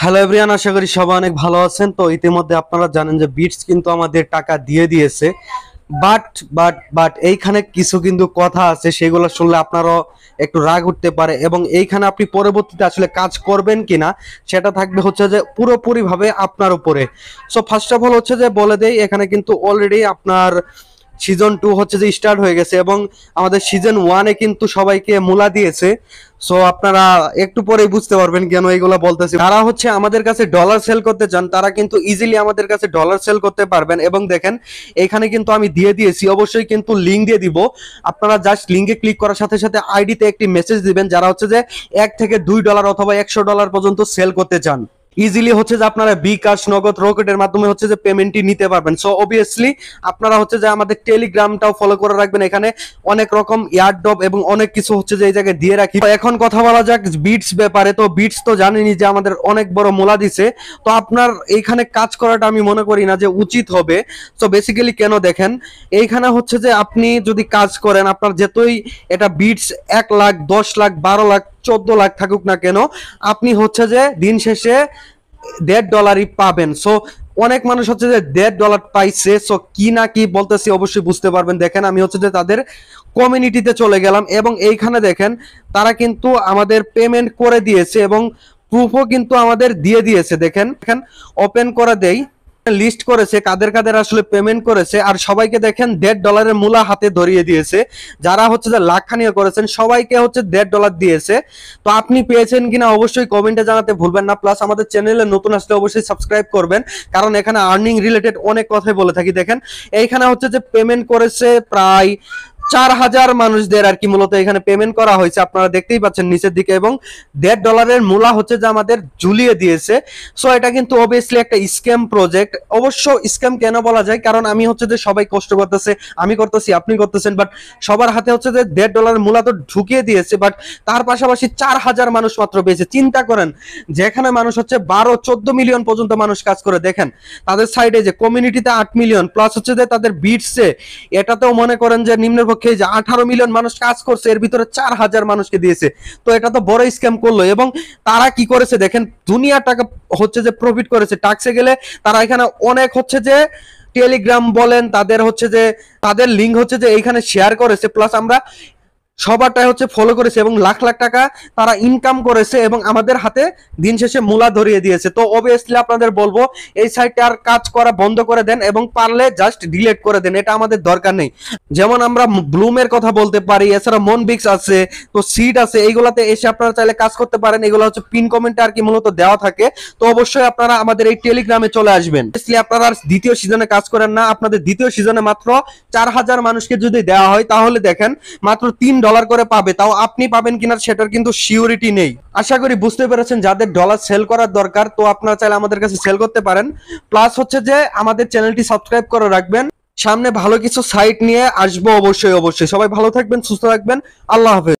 Hello everyone, আশা করি সবাই অনেক ভালো আছেন। তো ইতিমধ্যে আপনারা জানেন যে বিটস কিন্তু আমাদের টাকা দিয়ে দিয়েছে। বাট বাট এইখানে কিছু কিন্তু কথা আছে, সেগুলো শুনলে আপনারও একটু রাগ উঠতে পারে, এবং এইখানে আপনি পরবর্তীতে আসলে কাজ করবেন কিনা সেটা থাকবে হচ্ছে যে পুরোপুরি ভাবে আপনার উপরে। সো ফার্স্ট অফ অল হচ্ছে যে বলে দেই, এখানে কিন্তু অলরেডি আপনার সিজন 2 হচ্ছে যে স্টার্ট হয়ে গেছে, এবং আমাদের সিজন 1-এ কিন্তু সবাইকে মূলা দিয়েছে। সো আপনারা একটু পরেই বুঝতে পারবেন কেন এইগুলা বলতেছি। যারা হচ্ছে আমাদের কাছে ডলার সেল করতে চান তারা কিন্তু ইজিলি আমাদের কাছে ডলার সেল করতে পারবেন। এবং দেখেন এখানে কিন্তু আমি দিয়ে দিয়েছি, অবশ্যই কিন্তু লিঙ্ক দিয়ে দিব। আপনারা জাস্ট লিঙ্কে ক্লিক করার সাথে সাথে আইডিতে একটি মেসেজ দিবেন যারা হচ্ছে যে $1 থেকে $2 অথবা $100 পর্যন্ত সেল করতে চান। ইজিলি হচ্ছে যে আপনারা বিকাশ, নগদ, রকেটের মাধ্যমে হচ্ছে যে পেমেন্টটি নিতে পারবেন। সো অবভিয়াসলি আপনারা হচ্ছে যে আমাদের টেলিগ্রামটাও ফলো করে রাখবেন। এখানে অনেক রকম এয়ারড্রপ এবং অনেক কিছু হচ্ছে যে এই জায়গায় দিয়ে রাখি। এখন কথা বলা যাক বিটস ব্যাপারে। তো বিটস তো জানেনই যে আমাদের অনেক বড় মোলা দিছে। তো আপনার এইখানে কাজ করাটা আমি মনে করি না যে উচিত হবে। সো বেসিক্যালি কেন দেখেন, এইখানে হচ্ছে যে আপনি যদি কাজ করেন, আপনার যেতই এটা বিটস 1 লাখ, 10 লাখ, 12 লাখ, 14 লাখ থাকুক না কেন, আপনি হচ্ছে যে দিন শেষে $1.5 পাবেন। সো অনেক মানুষ হচ্ছে যে $1.5 পাইছে। সো কি না কি বলতেছি অবশ্যই বুঝতে পারবেন। দেখেন আমি হচ্ছে যে তাদের কমিউনিটিতে চলে গেলাম, এবং এইখানে দেখেন তারা কিন্তু আমাদের পেমেন্ট করে দিয়েছে এবং প্রুফও কিন্তু আমাদের দিয়ে দিয়েছে। দেখেন দেখেন ওপেন করে দেই, লিস্ট করেছে কাদের কাদের আসলে পেমেন্ট করেছে, আর সবাইকে দেখেন $1.5 মূলা হাতে ধরিয়ে দিয়েছে। যারা হচ্ছে যে লাখখানিও করেছেন সবাইকে হচ্ছে $1.5 দিয়েছে। তো আপনি পেয়েছেন কিনা অবশ্যই কমেন্টে জানাতে ভুলবেন না। প্লাস আমাদের চ্যানেলে নতুন আসলে অবশ্যই সাবস্ক্রাইব করবেন, কারণ এখানে আর্নিং রিলেটেড অনেক কথাই বলে থাকি। দেখেন এইখানে হচ্ছে যে পেমেন্ট করেছে প্রায় 4,000 মানুষদের আর কি মূলত এখানে পেমেন্ট করা হয়েছে, আপনারা দেখতেই পাচ্ছেন নিচের দিকে। এবং $1.5 মূলা হচ্ছে যে আমাদের ঝুলিয়ে দিয়েছে। সো এটা কিন্তু অবভিয়াসলি একটা স্ক্যাম প্রজেক্ট। অবশ্য স্ক্যাম কেন বলা যায়, কারণ আমি হচ্ছে যে সবাই কষ্ট করতেছে, আমি করতেছি, আপনি করতেছেন, বাট সবার হাতে হচ্ছে যে $1.5 মূলা তো ঢুকিয়ে দিয়েছে, বাট তার পাশাপাশি 4,000 মানুষ মাত্র পেয়েছে। চিন্তা করেন, যেখানে মানুষ হচ্ছে 12-14 মিলিয়ন পর্যন্ত মানুষ কাজ করে। দেখেন তাদের সাইডে যে কমিউনিটিতে 8 মিলিয়ন, প্লাস হচ্ছে যে তাদের বিটসে এটাতেও মনে করেন যে নিম্নের পক্ষে যে 18 মিলিয়ন মানুষ কাজ করছে, এর ভিতরে 4,000 মানুষকে দিয়েছে। তো এটা তো বড় স্ক্যাম করলো। এবং তারা কি করেছে দেখেন, দুনিয়া টাকা হচ্ছে যে প্রফিট করেছে। টাক্সে গেলে তারা এখানে অনেক হচ্ছে যে টেলিগ্রাম বলেন, তাদের হচ্ছে যে তাদের লিঙ্ক হচ্ছে যে এইখানে শেয়ার করেছে। প্লাস আমরা সবারটাই হচ্ছে ফলো করেছে এবং লাখ লাখ টাকা তারা ইনকাম করেছে, এবং আমাদের হাতে দিন শেষে মূলা ধরিয়ে দিয়েছে। তো অবভিয়াসলি আপনাদের বলবো এই সাইটে আর কাজ করা বন্ধ করে দেন, এবং পারলে জাস্ট ডিলিট করে দেন, এটা আমাদের দরকার নেই। যেমন আমরা ব্লুমের কথা বলতে পারি, এছাড়া মনবিক্স আছে, তো সিট আছে, এইগুলাতে এসে আপনারা চাইলে কাজ করতে পারেন। এগুলো হচ্ছে পিন কমেন্টে আর কি মূলত দেওয়া থাকে। তো অবশ্যই আপনারা আমাদের এই টেলিগ্রামে চলে আসবেন। আপনারা আর দ্বিতীয় সিজনে কাজ করেন না, আপনাদের দ্বিতীয় সিজনে মাত্র 4,000 মানুষকে যদি দেওয়া হয় তাহলে দেখেন মাত্র $3 করে পাবে। তাও আপনি পাবেন কিনা সেটার কিন্তু সিউরিটি নেই। আশা করি বুঝতে পেরেছেন, যাদের ডলার সেল করার দরকার তো আপনারা চাইলে আমাদের কাছে সেল করতে পারেন। প্লাস হচ্ছে যে আমাদের চ্যানেলটি সাবস্ক্রাইব করে রাখবেন, সামনে ভালো কিছু সাইট নিয়ে আসবো অবশ্যই। সবাই ভালো থাকবেন, সুস্থ থাকবেন, আল্লাহ হাফেজ।